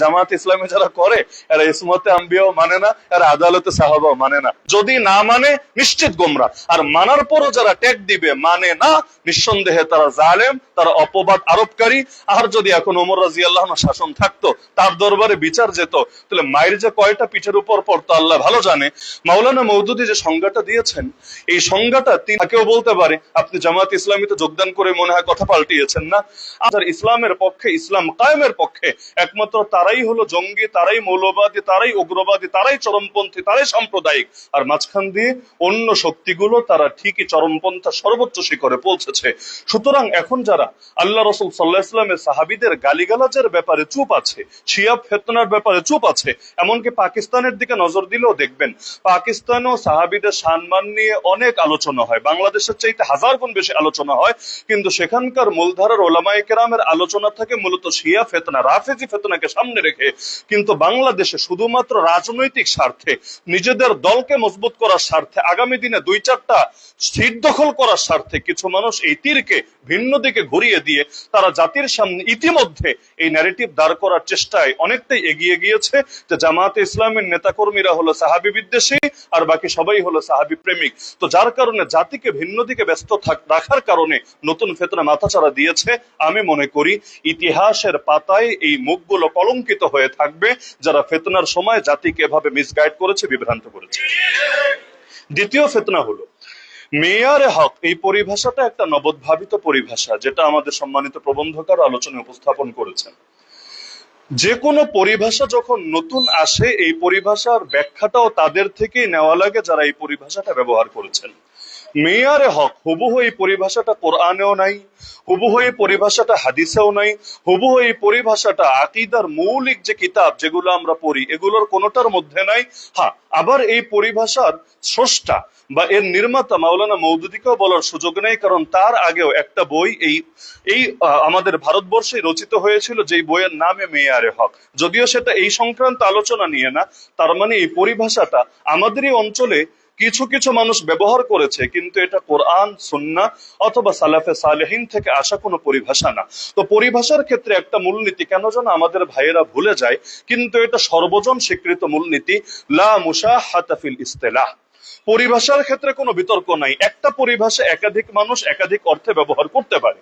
জামাত ইসলামে যারা করে এরা ইসমতে আম্বিয়াও মানে না, এরা আদালতে সাহাবাও মানে না। যদি না মানে নিশ্চিত গোমরা, আর মানার পরও যারা ট্যাগ দিবে মানে না, নিঃসন্দেহে তারা জালেম, তারা অপবাদ আরোপকারী। আর যদি এখন ওমর রাদিয়াল্লাহু আনহু শাসন থাকতো, তার দরবারে বিচার যেত, তাহলে মায়ের যে কয়টা পিঠের উপর পড়তো আল্লাহ ভালো জানে। মাওলানা মওদুদী যে সংজ্ঞাটা দিয়েছেন, এই সংজ্ঞাটা কেউ বলতে পারে আপনি জামাত ইসলামীতে যোগদান করে মনে হয় কথা পাল্টিয়েছেন না। আর ইসলামের পক্ষে, ইসলাম কায়েমের পক্ষে একমাত্র তারাই হলো জঙ্গি, তারাই মৌলবাদী, তারাই উগ্রবাদী, তারাই চরমপন্থী, তারাই সাম্প্রদায়িক। আর মাঝখান দিয়ে অন্য শক্তিগুলো তারা ঠিকই চরমপন্থা সর্বোচ্চ শিখরে পৌঁছেছে। সুতরাং এখন যারা আল্লাহ রাসূল সাল্লাল্লাহু আলাইহি ওয়াসাল্লামের সাহাবীদের গালিগালাজের ব্যাপারে চুপ আছে, শিয়া ফিতনার ব্যাপারে চুপ আছে, এমনকি পাকিস্তানের দিকে নজর দিলেও দেখবেন পাকিস্তানেও সাহাবীদের সম্মান নিয়ে অনেক আলোচনা হয়, বাংলাদেশের চাইতে 1000 গুণ বেশি আলোচনা হয়, কিন্তু সেখানকার মূলধারার ওলামায়ে কেরামের আলোচনা থাকে মূলত শিয়া ফিতনা, রাফেজি ফিতনাকে সামনে রেখে। কিন্তু বাংলাদেশে শুধুমাত্র রাজনৈতিক স্বার্থে, নিজেদের দলকে মজবুত করার স্বার্থে, আগামী দিনে 2-4টা সিট দখল করার স্বার্থে কিছু মানুষ এই তীরকে ভিন্ন দিকে ঘুরিয়ে দিয়ে তারা জাতির সামনে ইতিমধ্যে এই ন্যারেটিভ দাঁড় করার চেষ্টায় অনেকটাই এগিয়ে গিয়েছে যে জামাতে ইসলামের নেতাকর্মীরা হলো সাহাবী বিদ্বেষী আর বাকি সবাই হলো সাহাবী প্রেমিক। তো যার কারণে জাতিকে ভিন্ন দিকে ব্যস্ত রাখার কারণে নতুন ফিতনা মাথাচাড়া দিয়েছে। আমি মনে করি ইতিহাসের পাতায় এই মুখগুলো কলঙ্কিত হয়ে থাকবে যারা ফিতনার সময় জাতিকে এভাবে মিসগাইড করেছে, বিভ্রান্ত করেছে। দ্বিতীয় ফিতনা হলো মেয়ারে হক। এই পরিভাষাটা একটা নবোদ্ভাবিত পরিভাষা, যেটা আমাদের সম্মানিত প্রবন্ধকার আলোচনায় উপস্থাপন করেছেন। যে কোনো পরিভাষা যখন নতুন আসে, এই পরিভাষার ব্যাখ্যাটাও তাদের থেকেই নেওয়া লাগে যারা এই পরিভাষাটা ব্যবহার করেছেন। মেয়ারে হক হুবহু এই পরিভাষাটা কোরআনেও নাই, হুবহু এই পরিভাষাটা হাদিসেও নাই, হুবহু এই পরিভাষাটা আকীদার মৌলিক যে কিতাব যেগুলো আমরা পড়ি এগুলোর কোনোটার মধ্যে নাই। হ্যাঁ, আবার এই পরিভাষার স্রষ্টা বা এর নির্মাতা মাওলানা মওদুদীকেও বলার সুযোগ নেই, কারণ তার আগেও একটা বই এই আমাদের ভারতবর্ষে রচিত হয়েছিল যেই বইয়ের নামে মেয়ারে হক। যদিও সেটা এই সংক্রান্ত আলোচনা নিয়ে না, তার মানে এই পরিভাষাটা আমাদেরই অঞ্চলে কিছু কিছু মানুষ ব্যবহার করেছে, কিন্তু এটা কোরআন, সুন্নাহ অথবা সালাফে সালেহিন থেকে আসা কোনো পরিভাষা না। তো পরিভাষার ক্ষেত্রে একটা মূলনীতি কেন যেন আমাদের ভাইয়েরা ভুলে যায়, কিন্তু এটা সর্বজন স্বীকৃত মূলনীতি, লা মুশাহাতা ফিল ইসতিলাহ। পরিভাষার ক্ষেত্রে কোনো বিতর্ক নাই, একটা পরিভাষা একাধিক মানুষ একাধিক অর্থে ব্যবহার করতে পারে।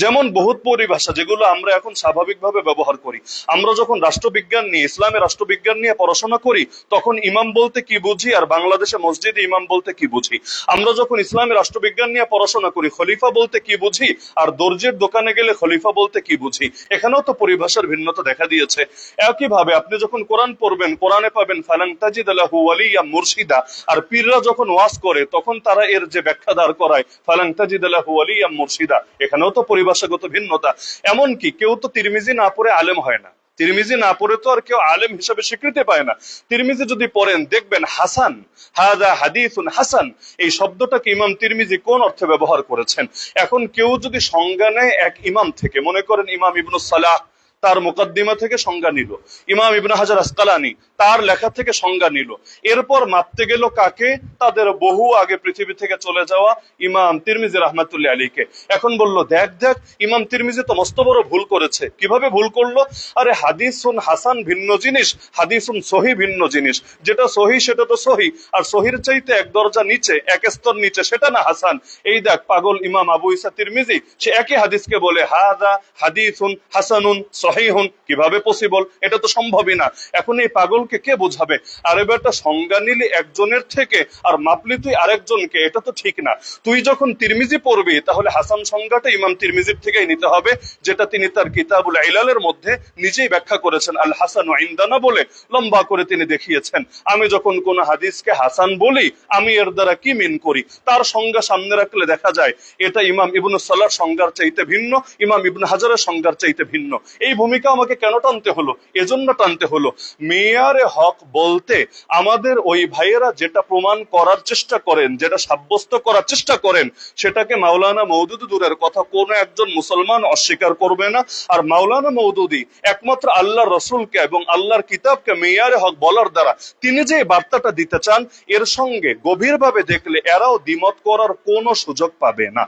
যেমন বহুত পরিভাষা যেগুলো আমরা এখন স্বাভাবিকভাবে ব্যবহার করি। আমরা যখন রাষ্ট্রবিজ্ঞান নিয়ে, ইসলামের রাষ্ট্রবিজ্ঞান নিয়ে পড়াশোনা করি, তখন ইমাম বলতে কি বুঝি আর বাংলাদেশে মসজিদে ইমাম বলতে কি বুঝি। আমরা যখন ইসলামের রাষ্ট্রবিজ্ঞান নিয়ে পড়াশোনা করি, খলিফা বলতে কি বুঝি আর দর্জির দোকানে গেলে খলিফা বলতে কি বুঝি। এখানেও তো পরিভাষার ভিন্নতা দেখা দিয়েছে। একইভাবে আপনি যখন কোরআন পড়বেন, কোরআনে পাবেন ফালান তাজিদ লাহু ওয়ালিয়া মুরশিদা, আর পীররা যখন ওয়াজ করে তখন তারা এর যে ব্যাখ্যা দাঁড় করায় ফালান তাজিদ লাহু ওয়ালিয়া মুরশিদা, এখানেও তো পরিভাষাগত ভিন্নতা। এমনকি কেউ তো তিরমিজি না পড়ে আলেম হয় না, তিরমিজি না পড়ে তো আর কেউ আলেম হিসেবে স্বীকৃতি পায় না। তিরমিজি যদি পড়েন দেখবেন হাসান, হাযা হাদিসুন হাসান, এই শব্দটাকে ইমাম তিরমিজি কোন অর্থে ব্যবহার করেছেন। এখন কেউ যদি সংজ্ঞা নেয় এক ইমাম থেকে, মনে করেন ইমাম ইবনুস সালাহ তার মুকদ্দিমা থেকে সংজ্ঞা নিল, ইমাম ইবনে হাজার আসকালানি তার লেখা থেকে সংজ্ঞা নিল, এরপর মাপতে গেল কাকে? তাদের বহু আগে পৃথিবী থেকে চলে যাওয়া ইমাম তিরমিজি রাহমাতুল্লাহ আলাইহিকে। এখন বলল দেখ দেখ ইমাম তিরমিজি তো মস্ত বড় ভুল করেছে। কিভাবে ভুল করলো? আরে হাদিসুন হাসান ভিন্ন জিনিস, হাদিসুন সহি ভিন্ন জিনিস। যেটা সহি সেটা তো সহি, আর সহির চাইতে এক দরজা নিচে, এক স্তর নিচে, সেটা না হাসান। এই দেখ পাগল ইমাম আবু ঈসা তিরমিজি, সে একই হাদিসকে বলে হাযা হাদিসুন হাসানুন সহিহুন। কিভাবে পসিবল? এটা তো সম্ভবই না। এখন এই পাগলকে কে বোঝাবে? আরে বেটা, সংজ্ঞা নিলি একজনের থেকে আর মাপলি তুই আরেকজনকে, এটা তো ঠিক না। তুই যখন তিরমিজি পড়বি তাহলে হাসান সংজ্ঞাটা ইমাম তিরমিজির থেকেই নিতে হবে, যেটা তিনি তার কিতাবুল ইলালের মধ্যে নিজেই ব্যাখ্যা করেছেন। আল হাসানু ইনদানা বলে লম্বা করে তিনি দেখিয়েছেন। আমি যখন কোন হাদিসকে হাসান বলি, আমি এর দ্বারা কি মিন করি, তার সংজ্ঞা সামনে রাখলে দেখা যায় এটা ইমাম ইবনে সালাহর সংজ্ঞার চাইতে ভিন্ন, ইমাম ইবনে হাজারের সংজ্ঞার চাইতে ভিন্ন। এই ভূমিকা আমাকে কেন টানতে হলো? এজন্য টানতে হলো, মেয়ারে হক বলতে আমাদের ওই ভাইয়েরা যেটা প্রমাণ করার চেষ্টা করেন, যেটা সাব্যস্ত করার চেষ্টা করেন, সেটাকে মাওলানা মওদুদী দূরের কথা কোনো একজন মুসলমান অস্বীকার করবে না। আর মাওলানা মওদুদী একমাত্র আল্লাহর রসুলকে এবং আল্লাহর কিতাবকে মেয়ারে হক বলার দ্বারা তিনি যে বার্তাটা দিতে চান, এর সঙ্গে গভীরভাবে দেখলে এরাও দ্বিমত করার কোনো সুযোগ পাবে না।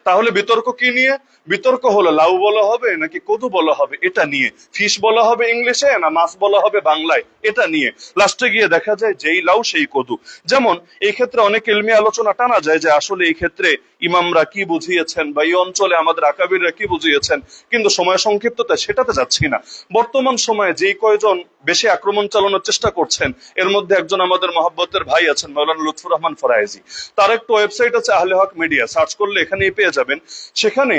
তাহলে বিতর্ক কি নিয়ে? বিতর্ক হলো লাউ বলা হবে নাকি কদু বলা হবে এটা নিয়ে, ফিশ বলা হবে ইংলিশে না মাছ বলা হবে বাংলায় এটা নিয়ে। লাস্টে গিয়ে দেখা যায় যেই লাউ সেই কদু। যেমন এই ক্ষেত্রে অনেক ইলমি আলোচনা টানা যায় যে আসলে এই ক্ষেত্রে ইমামরা কি বুঝিয়েছেন বা এই অঞ্চলে আমাদের আকাবিররা কি বুঝিয়েছেন, কিন্তু সময় সংক্ষিপ্ততা সেটাতে যাচ্ছি না। বর্তমান সময়ে যেই কয়জন বেশি আক্রমণ চালানোর চেষ্টা করছেন এর মধ্যে একজন আমাদের মহব্বতের ভাই আছেন মাওলানা লুৎফুর রহমান ফরায়েজি। তার একটা ওয়েবসাইট আছে আহলে হক মিডিয়া, সার্চ করলে এখানেই পেয়ে যাবেন। সেখানে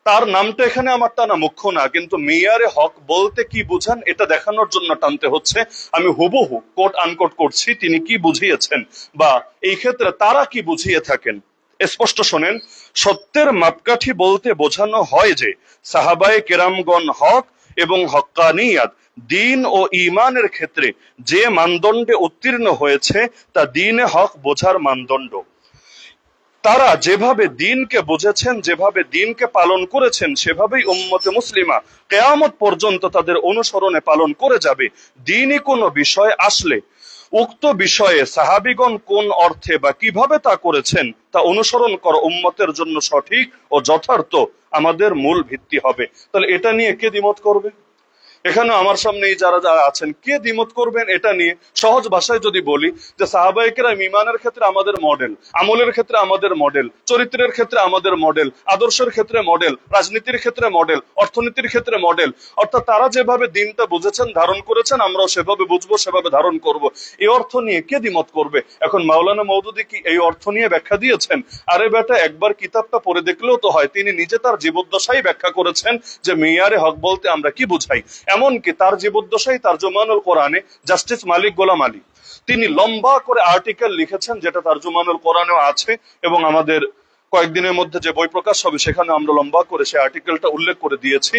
তার নামটা এখানে আমার টানা মুখ্য না, কিন্তু মেয়ারে হক বলতে কি বুঝান এটা দেখানোর জন্য টানতে হচ্ছে। আমি হুবহু কোট আনকোট করছি তিনি কি বুঝিয়েছেন বা এই ক্ষেত্রে তারা কি বুঝিয়ে থাকেন। স্পষ্ট শোনেন, সত্যের মাপকাঠি বলতে বোঝানো হয় যে সাহাবায়ে কেরামগণ হক এবং হক্কানিয়াত দিন ও ঈমানের ক্ষেত্রে যে মানদণ্ডে উত্তীর্ণ হয়েছে তা দ্বীনে হক বোঝার মানদণ্ড। তারা যেভাবে দ্বীনকে বুঝেছেন, যেভাবে দ্বীনকে পালন করেছেন সেভাবেই উম্মতে মুসলিমা কিয়ামত পর্যন্ত তাদের অনুসরণে পালন করে যাবে। দ্বীনি কোনো বিষয় আসলে উক্ত বিষয়ে সাহাবীগণ কোন অর্থে বা কিভাবে তা করেছেন তা অনুসরণ করা উম্মতের জন্য সঠিক ও যথার্থ আমাদের মূল ভিত্তি হবে। তাহলে এটা নিয়ে কে দ্বিমত করবে? এখানে আমার সামনে যারা যারা আছেন কে দ্বিমত করবেন এটা নিয়ে? সহজ ভাষায় যদি বলি যে সাহাবায়ে কেরাম ঈমানের ক্ষেত্রে আমাদের মডেল, আমলের ক্ষেত্রে আমাদের মডেল, চরিত্রের ক্ষেত্রে আমাদের মডেল, আদর্শের ক্ষেত্রে মডেল, রাজনীতির ক্ষেত্রে মডেল, অর্থনীতির ক্ষেত্রে মডেল। অর্থাৎ তারা যেভাবে দিনটা বুঝেছেন ধারণ করেছেন আমরাও সেভাবে বুঝবো, সেভাবে ধারণ করব। এই অর্থ নিয়ে কে দ্বিমত করবে? এখন মাওলানা মওদুদী কি এই অর্থ নিয়ে ব্যাখ্যা দিয়েছেন? আরে বেটা, একবার কিতাবটা পড়ে দেখলেও তো হয়। তিনি নিজে তার জীবদ্দশায় ব্যাখ্যা করেছেন যে মেয়ারে হক বলতে আমরা কি বুঝাই। এমনকি তার জীবদ্দশায় তারজুমানুল কোরআনে জাস্টিস মালিক গোলাম আলী তিনি লম্বা করে আর্টিকেল লিখেছেন, যেটা তারজুমানুল কোরআনেও আছে এবং আমাদের কয়েকদিনের মধ্যে যে বই প্রকাশ হবে সেখানে আমরা লম্বা করে সেই আর্টিকেলটা উল্লেখ করে দিয়েছি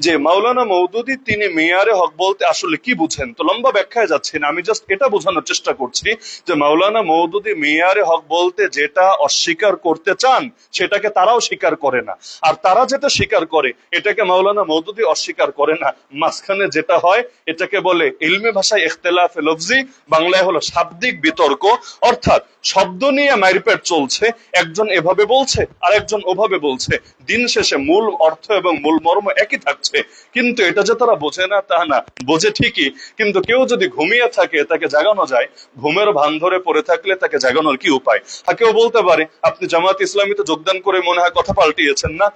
যে মাওলানা মওদুদী তিনি মেয়ারে হক বলতে আসলে কি বুঝেন। তো লম্বা ব্যাখ্যায় যাচ্ছি না, আমি জাস্ট এটা বোঝানোর চেষ্টা করছি যে মাওলানা মওদুদী মেয়ারে হক বলতে যেটা অস্বীকার করতে চান সেটাকে তারাও স্বীকার করে না, আর তারা যেটা স্বীকার করে এটাকে মাওলানা মওদুদী অস্বীকার করে না। মাঝখানে যেটা হয় এটাকে বলে ইলমি ভাষায় ইখতিলাফে লফজি, বাংলায় হলো শাব্দিক বিতর্ক। অর্থাৎ শব্দ নিয়ে মারপেট চলছে, একজন এভাবে বলছে আর একজন ওভাবে বলছে, দিন শেষে মূল অর্থ এবং মূল মর্ম একই থাকছে। কিন্তু এটা যে তারা বোঝে না তা না, বোঝে ঠিকই, কিন্তু কেউ যদি ঘুমিয়ে থাকে তাকে জাগানো যায়, ঘুমের ভান ধরে পড়ে থাকলে তাকে জাগানোর কি উপায়? কেউ বলতে পারে আপনি জামাত ইসলামীতে যোগদান করে মনে হয় কথা পাল্টিয়েছেন না।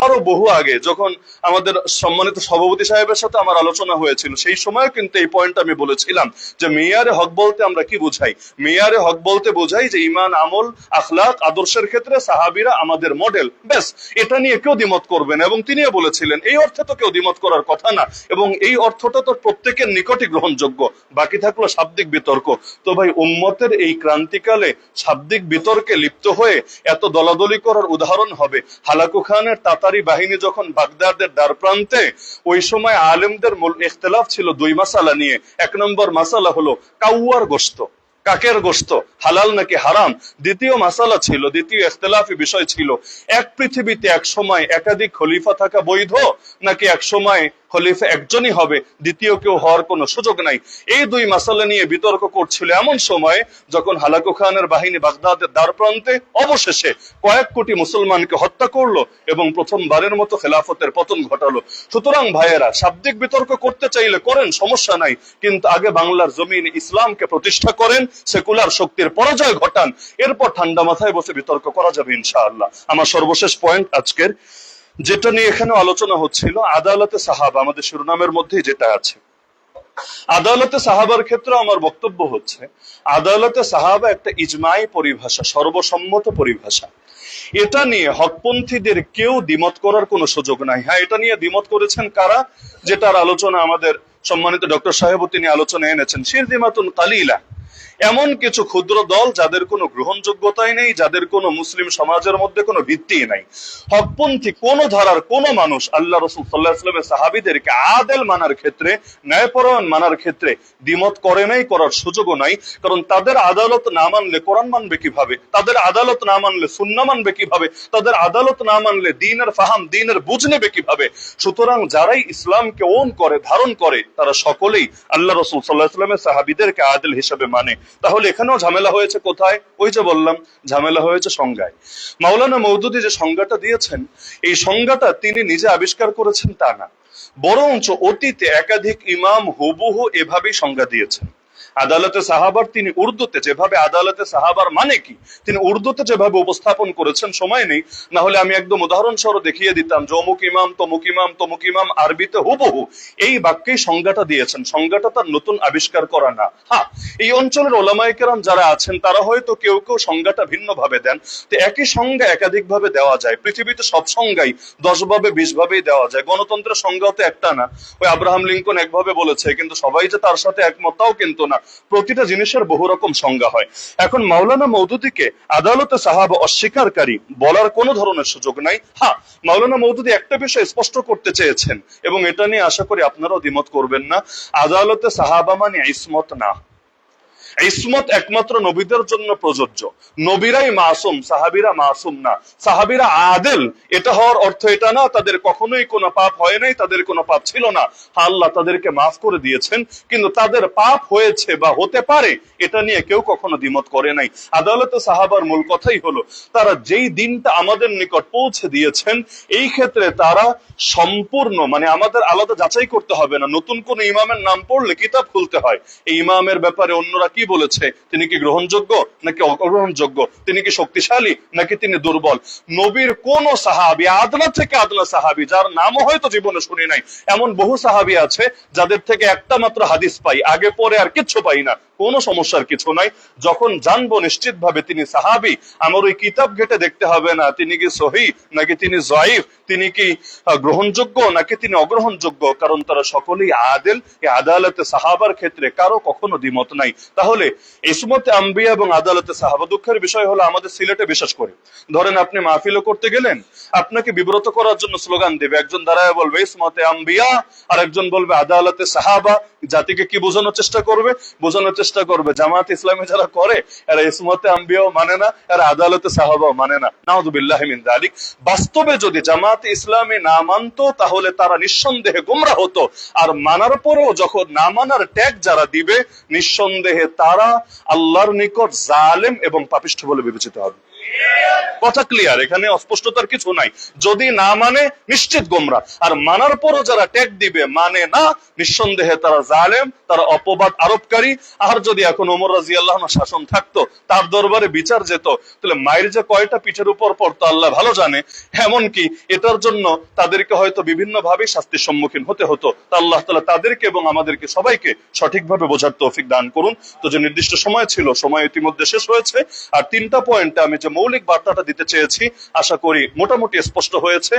আরো বহু আগে যখন আমাদের সম্মানিত সভাপতি সাহেবের সাথে আমার আলোচনা হয়েছিল সেই সময় কিন্তু এই পয়েন্ট আমি বলেছিলাম যে মেয়ারে হক বলতে আমরা কি বুঝাই। মেয়ারে হক বলতে বোঝাই যে ঈমান, আমল, আখলাক, আদর্শের ক্ষেত্রে সাহাবীরা আমাদের মডেল, ব্যাস। এটা নিয়ে কেউ দ্বিমত করবে না এবং তিনিও বলেছিলেন এই অর্থে তো কেউ দ্বিমত করার কথা না এবং এই অর্থটা তো প্রত্যেকের নিকটই গ্রহণযোগ্য। বাকি থাকলো শাব্দিক বিতর্ক। তো ভাই, উম্মতের এই ক্রান্তিকালে শাব্দিক বিতর্কে লিপ্ত হয়ে এত দলাদলি করার উদাহরণ হবে হালাকু খানের তাতারি বাহিনী যখন বাগদাদের দ্বার প্রান্তে, ওই সময় আলেমদের মূল ইখতিলাফ ছিল দুই মাসালা নিয়ে। এক নম্বর মাসালা হলো কাউয়ার গোশত, কাকের গোশত হালাল নাকি হারাম। দ্বিতীয় মাসালা ছিল, দ্বিতীয় ইখতিলাফি বিষয় ছিল, এক পৃথিবীতে এক সময় একাধিক খলিফা থাকা বৈধ নাকি এক সময় খলিফা একজনই হবে, দ্বিতীয় কেউ হওয়ার কোনো সুযোগ নাই। এই দুই মাসালা নিয়ে বিতর্ক করছিল এমন সময় যখন হালাকু খানের বাহিনী বাগদাদের দ্বার প্রান্তে অবশেষে কয়েক কোটি মুসলমানকে হত্যা করলো এবং প্রথমবারের মতো খেলাফতের পতন ঘটালো। সুতরাং ভাইয়েরা, শাব্দিক বিতর্ক করতে চাইলে করেন, সমস্যা নাই, কিন্তু আগে বাংলার জমিন ইসলামকে প্রতিষ্ঠা করেন, সেকুলার শক্তির পরাজয় ঘটান, এরপর ঠান্ডা মাথায় বসে বিতর্ক করা যাবে ইনশাআল্লাহ। আমার সর্বশেষ পয়েন্ট আজকের যেটা নিয়ে এখানে আলোচনা হচ্ছিল, আদালতে সাহাবা, আমাদের শিরোনামের মধ্যেই যেটা আছে। আদালতে সাহাবার ক্ষেত্রে আমার বক্তব্য হচ্ছে আদালতে সাহাবা একটা ইজমাই পরিভাষা, সর্বসম্মত পরিভাষা। এটা নিয়ে হকপন্থীদের কেউ দ্বিমত করার কোনো সুযোগ নাই। হ্যাঁ, এটা নিয়ে দ্বিমত করেছেন কারা, যেটার আলোচনা আমাদের সম্মানিত ডক্টর সাহেব তিনি আলোচনা এনেছেন, শিরদিমাতুন কালিলা, এমন কিছু ক্ষুদ্র দল যাদের কোনো গ্রহণযোগ্যতাই নেই, যাদের কোনো মুসলিম সমাজের মধ্যে কোনো ভিত্তি নাই। হকপন্থী কোন ধারার কোন মানুষ আল্লাহ রাসূল সাল্লাল্লাহু আলাইহি ওয়াসাল্লামের সাহাবীদেরকে আদেল মানার ক্ষেত্রে, ন্যায়পরায়ণ মানার ক্ষেত্রে দ্বিমত করে নাই, করার সুযোগও নাই। কারণ তাদের আদালত না মানলে কোরআন মানবে কিভাবে, তাদের আদালত না মানলে সুন্নাহ মানবে কিভাবে, তাদের আদালত না মানলে দ্বীনের ফাহাম, দ্বীনের বুঝ নেবে কিভাবে। সুতরাং যারাই ইসলামকে ওন করে, ধারণ করে, তারা সকলেই আল্লাহ রাসূল সাল্লাল্লাহু আলাইহি ওয়াসাল্লামের সাহাবীদেরকে আদেল হিসেবে মানে। তাহলে এখানেও ঝামেলা হয়েছে কোথায়? ওই যে বললাম, ঝামেলা হয়েছে সংজ্ঞায়। মাওলানা মওদুদী যে সংজ্ঞাটা দিয়েছেন, এই সংজ্ঞাটা তিনি নিজে আবিষ্কার করেছেন তা না, বরঞ্চ অতীতে একাধিক ইমাম হুবহু এভাবেই সংজ্ঞা দিয়েছেন। আদালতে সাহাবার তিনি উর্দুতে যেভাবে, আদালতে সাহাবার মানে কি তিনি উর্দুতে যেভাবে উপস্থাপন করেছেন, সময় নেই, না হলে আমি একদম উদাহরণ সহ দেখিয়ে দিতাম যে অমুক ইমাম তমুক ইমাম তমুক ইমাম আরবিতে হুবহু এই বাক্যেই সংজ্ঞাটা দিয়েছেন। সংজ্ঞাটা তার নতুন আবিষ্কার করা না। হ্যাঁ, এই অঞ্চলের ওলামায়ে কেরাম যারা আছেন তারা হয়তো কেউ কেউ সংজ্ঞাটা ভিন্ন ভাবে দেন। তো একই সংজ্ঞা একাধিক ভাবে দেওয়া যায়। পৃথিবীতে সব সংজ্ঞাই 10 ভাবে 20 ভাবেই দেওয়া যায়। গণতন্ত্রের সংজ্ঞাও তো একটা না। ওই আব্রাহাম লিঙ্কন একভাবে বলেছে, কিন্তু সবাই যে তার সাথে একমত তাও কিন্তু না। প্রতিটা জিনিসের বহু রকম সংজ্ঞা হয়। এখন মাওলানা মওদুদীকে আদালতে সাহাবা অস্বীকারী বলার কোনো ধরনের সুযোগ নাই। হ্যাঁ, মাওলানা মওদুদী একটা বিষয় স্পষ্ট করতে চেয়েছেন, এবং এটা নিয়ে আশা করি আপনারাও দ্বিমত করবেন না, আদালতে সাহাবা মানে ইসমত না। ইসমত একমাত্র নবীদের জন্য প্রযোজ্য। নবীরাই মাসুম, সাহাবীরা মাসুম না। সাহাবীরা আদেল, এটা হওয়ার অর্থ এটা না তাদের কখনোই কোনো পাপ হয় নাই, তাদের কোনো পাপ ছিল না। আল্লাহ তাদেরকে মাফ করে দিয়েছেন, কিন্তু তাদের পাপ হয়েছে বা হতে পারে এটা নিয়ে কেউ কখনো দ্বিমত করে নাই। আদালতে সাহাবার মূল কথাই হলো, তারা যেই দিনটা আমাদের নিকট পৌঁছে দিয়েছেন এই ক্ষেত্রে তারা সম্পূর্ণ, মানে আমাদের আলাদা যাচাই করতে হবে না। নতুন কোন ইমামের নাম পড়লে কিতাব খুলতে হয়, এই ইমামের ব্যাপারে অন্যরা কি বলেছে, তিনি কি গ্রহণযোগ্য নাকি অগ্রহণযোগ্য, তিনি কি শক্তিশালী নাকি তিনি দুর্বল। নবীর কোন সাহাবী, আদনা থেকে আদনা সাহাবী, যার নামও হয়তো জীবনে শুনি নাই, এমন বহু সাহাবী আছে যাদের থেকে একটা মাত্র হাদিস পাই, আগে পরে আর কিচ্ছু পাই না। কোনো সমস্যার কিছু নাই। যখন জানবো নিশ্চিত ভাবে তিনি সাহাবী, আমার ওই কিতাব ঘেটে দেখতে হবে না তিনি কি সহিহ নাকি তিনি জয়ীফ, তিনি কি গ্রহণযোগ্য নাকি তিনি অগ্রহণযোগ্য, কারণ তারা সকলেই আদেল। এই আদালতে সাহাবার ক্ষেত্রে কারো কখনো দ্বিমত নাই। তাহলে ইসমতে আম্বিয়া এবং আদালতে সাহাবা, দুঃখের বিষয় হলো আমাদের সিলেটে বিশেষ করে, ধরেন আপনি মাহফিলও করতে গেলেন, আপনাকে বিব্রত করার জন্য স্লোগান দেবে, একজন দাঁড়ায় বলবে ইসমতে আম্বিয়া আর একজন বলবে আদালতে সাহাবা। জাতিকে কি বোঝানোর চেষ্টা করবে? বোঝানোর চেষ্টা করবে জামাত ইসলামী যারা করে এরা ইসমতে আম্বিয়াও মানে না, এরা আদালতে সাহাবাও মানে না। নাউযুবিল্লাহি মিন যালিক। বাস্তবে যদি জামাত ইসলামী না মানতো তাহলে তারা নিঃসন্দেহে গোমরা হতো, আর মানার পরেও যখন না মানার ট্যাগ যারা দিবে নিঃসন্দেহে তারা আল্লাহর নিকট জালেম এবং পাপিষ্ঠ বলে বিবেচিত হবে। কথা ক্লিয়ার, এখানে অস্পষ্টতার কিছু নাই। যদি না মানে নিশ্চিত গোমরা, আর মানার পরও যারা ট্যাগ দিবে মানে না, নিঃসন্দেহে তারা জালেম, তারা অপবাদ আরোপকারী। আর যদি এখন ওমর রাদিয়াল্লাহু আনহু শাসন থাকতো, তার দরবারে বিচার যেত, তাহলে মায়ের যে কয়টা পিঠের উপর পড়তো আল্লাহ ভালো জানে। এমনকি এটার জন্য তাদেরকে হয়তো বিভিন্ন ভাবে শাস্তির সম্মুখীন হতে হতো। তা আল্লাহ তাআলা তাদেরকে এবং আমাদেরকে সবাইকে সঠিকভাবে বোঝার তৌফিক দান করুন। তো যে নির্দিষ্ট সময় ছিল, সময় ইতিমধ্যে শেষ হয়েছে। আর 3টা পয়েন্টে আমি যে মৌলিক বার্তাটা দিতে চেয়েছি আশা করি মোটামুটি স্পষ্ট হয়েছে।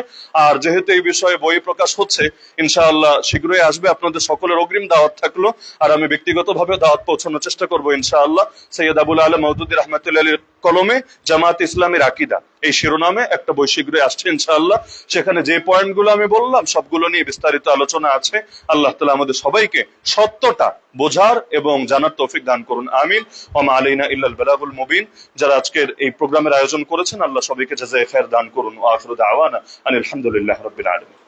আর যেহেতু এই বিষয়ে বই প্রকাশ হচ্ছে, ইনশাআল্লাহ শীঘ্রই আসবে, আপনাদের সকলের অগ্রিম দাওয়াত থাকলো। আর আমি ব্যক্তিগতভাবে দাওয়াত পৌঁছানোর চেষ্টা করবো ইনশাআল্লাহ। সৈয়দ আবুল আলম মওদুদী রাহমাতুল্লাহ আলাইহির কলমে জামাত ইসলামের আকীদা এই শিরোনামে একটা বই শীঘ্রই আসছে ইনশাআল্লাহ। সেখানে যে পয়েন্টগুলো আমি বললাম সবগুলো নিয়ে বিস্তারিত আলোচনা আছে। আল্লাহ তাআলা আমাদের সবাইকে সত্যটা বোঝার এবং জানার তৌফিক দান করুন, আমিন। ওয়া মা আলাইনা ইল্লাল বালাগুল মুবিন। যারা আজকের এই প্রোগ্রামের আয়োজন করেছেন আল্লাহ সবাইকে জাযায়ে খায়ের দান করুন। ওয়া আখিরু দাওয়ানা আনিল হামদুলিল্লাহি রাব্বিল আলামিন।